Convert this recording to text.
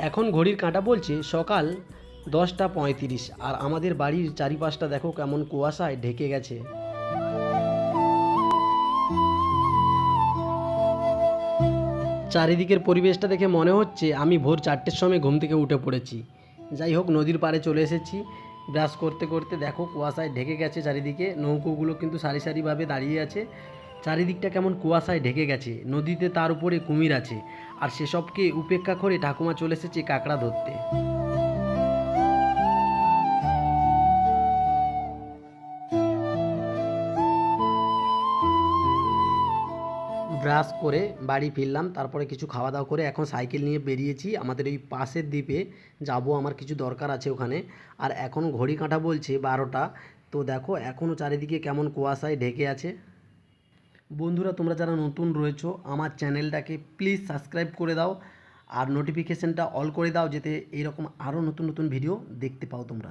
এখন ঘড়ির কাঁটা বলছে সকাল 10টা 35, আর আমাদের বাড়ির চারিপাশটা দেখো কেমন কুয়াশায় ঢেকে গেছে। চারিদিকের পরিবেশটা দেখে মনে হচ্ছে আমি ভোর 4টের সময় ঘুম থেকে উঠে পড়েছি। যাই হোক, নদীর পাড়ে চলে এসেছি। ব্রাশ করতে করতে দেখো কুয়াশায় ঢেকে গেছে চারিদিকে, নৌকোগুলো কিন্তু সারি সারিভাবে দাঁড়িয়ে আছে। চারিদিকটা কেমন কুয়াশায় ঢেকে গেছে, নদীতে তার উপরে কুমির আছে, আর সেসবকে উপেক্ষা করে ঠাকুমা চলে এসেছে কাঁকড়া ধরতে। ব্রাশ করে বাড়ি ফিরলাম, তারপরে কিছু খাওয়া দাওয়া করে এখন সাইকেল নিয়ে বেরিয়েছি আমাদের এই পাশের দ্বীপে যাব, আমার কিছু দরকার আছে ওখানে। আর এখন ঘড়ি কাঁটা বলছে 12টা। তো দেখো এখনও চারিদিকে কেমন কুয়াশায় ঢেকে আছে। বন্ধুরা, তোমরা যারা নতুন রয়েছো আমার চ্যানেলটাকে প্লিজ সাবস্ক্রাইব করে দাও, আর নোটিফিকেশানটা অল করে দাও, যাতে এইরকম আরও নতুন নতুন ভিডিও দেখতে পাও তোমরা।